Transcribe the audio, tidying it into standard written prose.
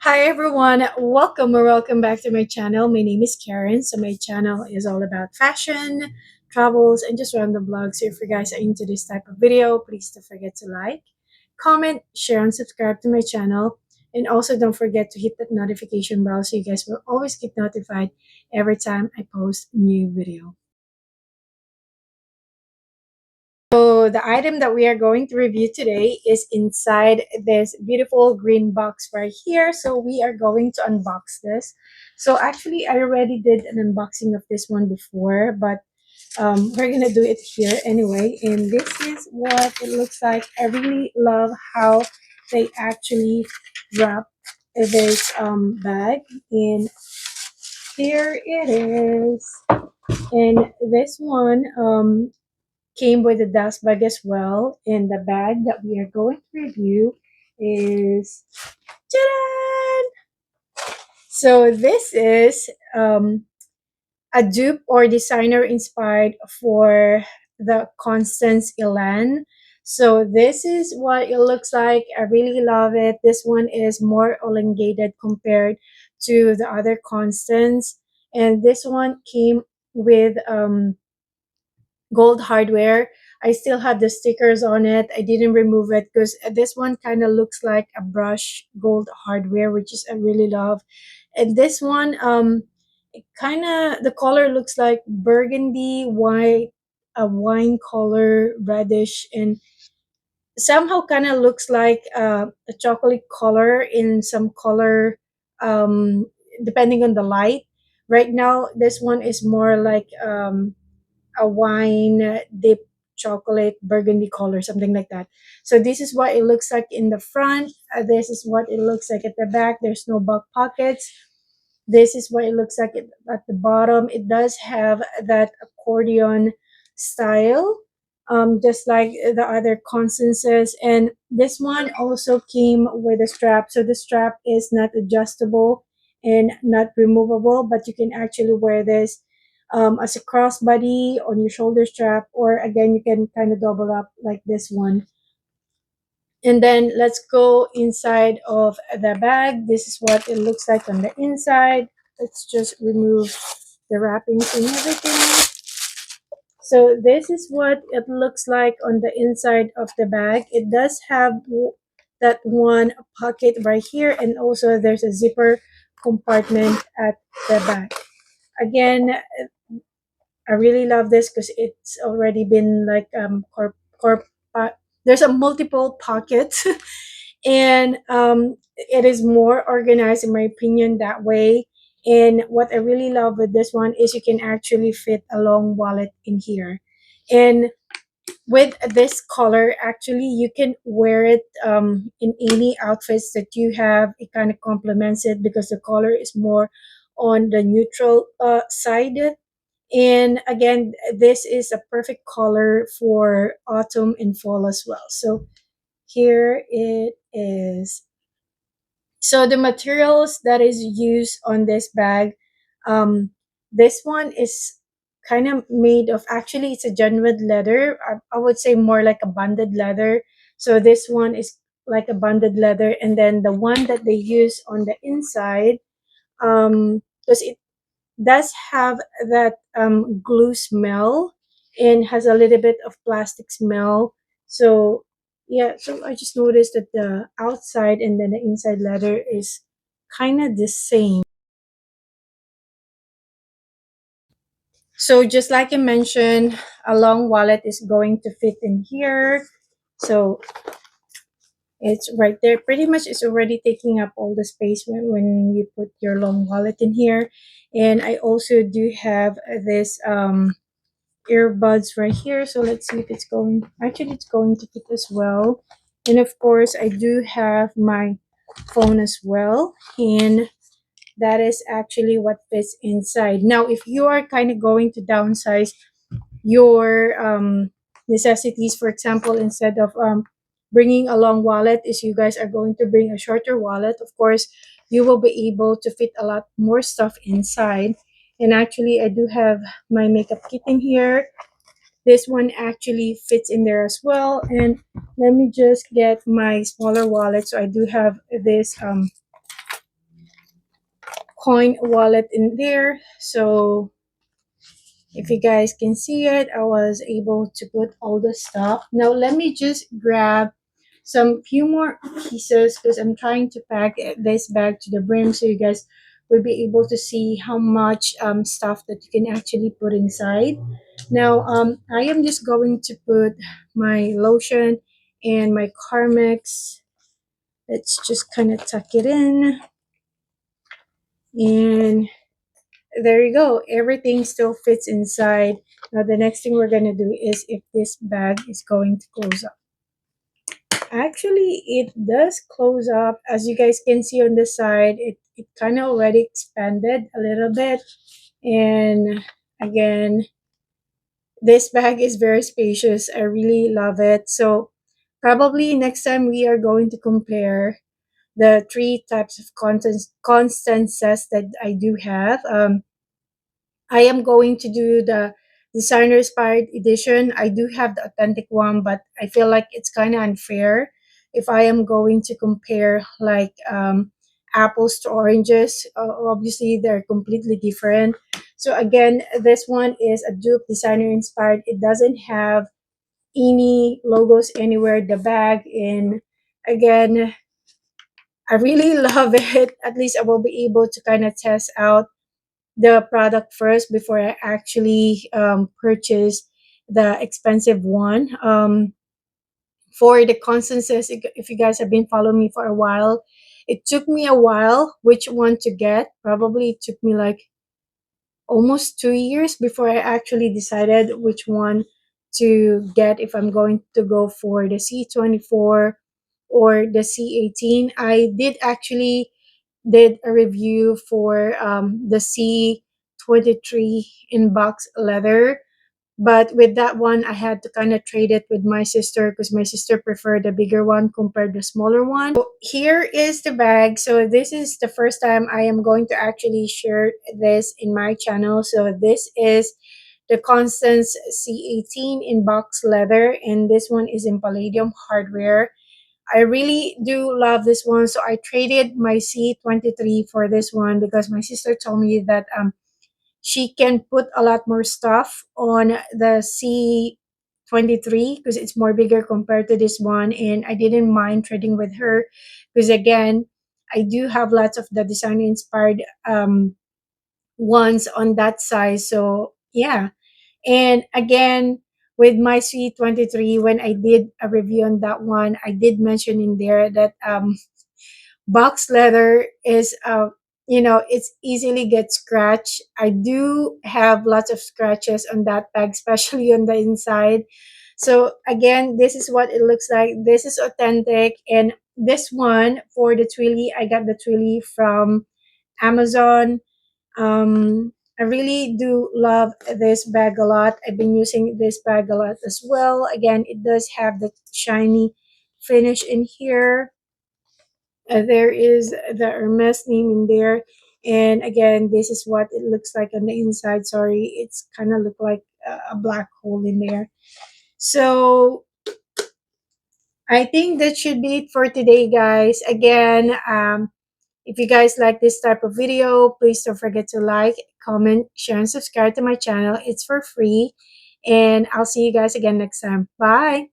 Hi everyone, welcome or welcome back to my channel. My name is Karen. So my channel is all about fashion, travels, and just random vlogs. So if you guys are into this type of video, please don't forget to like, comment, share, and subscribe to my channel. And also don't forget to hit that notification bell so you guys will always get notified every time I post a new video. So the item that we are going to review today is inside this beautiful green box right here. So we are going to unbox this. So actually I already did an unboxing of this one before, but we're gonna do it here anyway. And this is what it looks like. I really love how they actually wrap this bag. And here it is. And this one came with a dust bag as well. And the bag that we are going to review is so this is a dupe or designer inspired for the Constance Elan. So this is what it looks like. I really love it. This one is more elongated compared to the other Constance, and this one came with gold hardware. I still have the stickers on it. I didn't remove it because this one kind of looks like a brush gold hardware, which is I really love. And this one, it kind of the color looks like burgundy, white, a wine color, reddish, and somehow kind of looks like a chocolate color in some color, um, depending on the light. Right now, this one is more like a wine dip chocolate burgundy color, something like that. So this is what it looks like in the front. This is what it looks like at the back. There's no back pockets. This is what it looks like at the bottom. It does have that accordion style, just like the other Constances. And this one also came with a strap. So the strap is not adjustable and not removable, but you can actually wear this as a crossbody on your shoulder strap, or again, you can kind of double up like this one. And then let's go inside of the bag. This is what it looks like on the inside. Let's just remove the wrappings and everything. So this is what it looks like on the inside of the bag. It does have that one pocket right here, and also there's a zipper compartment at the back. Again, I really love this because it's already been like there's a multiple pockets and it is more organized in my opinion that way. And what I really love with this one is you can actually fit a long wallet in here. And with this color, actually you can wear it in any outfits that you have. It kind of complements it because the color is more on the neutral side. And again, this is a perfect color for autumn and fall as well. So here it is. So the materials that is used on this bag, this one is kind of made of, actually it's a genuine leather. I would say more like a bonded leather. So this one is like a bonded leather, and then the one that they use on the inside, because it does have that glue smell and has a little bit of plastic smell. So yeah, so I just noticed that the outside and then the inside leather is kind of the same. So just like I mentioned, a long wallet is going to fit in here. So it's right there. Pretty much it's already taking up all the space when you put your long wallet in here. And I also do have this earbuds right here. So let's see if it's going, actually it's going to fit as well. And of course I do have my phone as well, and that is actually what fits inside. Now if you are kind of going to downsize your necessities, for example, instead of bringing a long wallet, is you guys are going to bring a shorter wallet, of course you will be able to fit a lot more stuff inside. And actually I do have my makeup kit in here. This one actually fits in there as well. And let me just get my smaller wallet. So I do have this coin wallet in there. So if you guys can see it, I was able to put all the stuff. Now let me just grab some few more pieces because I'm trying to pack this bag to the brim so you guys will be able to see how much stuff that you can actually put inside. Now I am just going to put my lotion and my Carmex. Let's just kind of tuck it in, and there you go. Everything still fits inside. Now the next thing we're gonna do is if this bag is going to close up. Actually, it does close up. As you guys can see on the side, it kind of already expanded a little bit. And again, this bag is very spacious. I really love it. So probably next time we are going to compare the three types of constances that I do have. I am going to do the designer inspired edition. I do have the authentic one, but I feel like it's kind of unfair if I am going to compare like apples to oranges. Obviously, they're completely different. So again, this one is a dupe designer inspired. It doesn't have any logos anywhere. The bag, and again, I really love it. At least I will be able to kind of test out the product first before I actually purchase the expensive one. For the constances, if you guys have been following me for a while, it took me a while which one to get. Probably it took me like almost 2 years before I actually decided which one to get if I'm going to go for the C24 or the C18. I did actually did a review for the C23 in box leather. But with that one, I had to kind of trade it with my sister because my sister preferred the bigger one compared to the smaller one. So here is the bag. So this is the first time I am going to actually share this in my channel. So this is the Constance C18 in box leather, and this one is in palladium hardware. I really do love this one. So I traded my C23 for this one because my sister told me that she can put a lot more stuff on the C23 because it's more bigger compared to this one. And I didn't mind trading with her because again, I do have lots of the design inspired ones on that size. So yeah. And again, with my C23, when I did a review on that one, I did mention in there that box leather is it's easily get scratched. I do have lots of scratches on that bag, especially on the inside. So again, this is what it looks like. This is authentic. And this one for the twilly, I got the twilly from Amazon. I really do love this bag a lot. I've been using this bag a lot as well. Again, it does have the shiny finish in here. There is the Hermes name in there. And again, this is what it looks like on the inside. Sorry, it's kind of look like a black hole in there. So I think that should be it for today, guys. Again, if you guys like this type of video, please don't forget to like, comment, share, and subscribe to my channel. It's for free. And I'll see you guys again next time. Bye.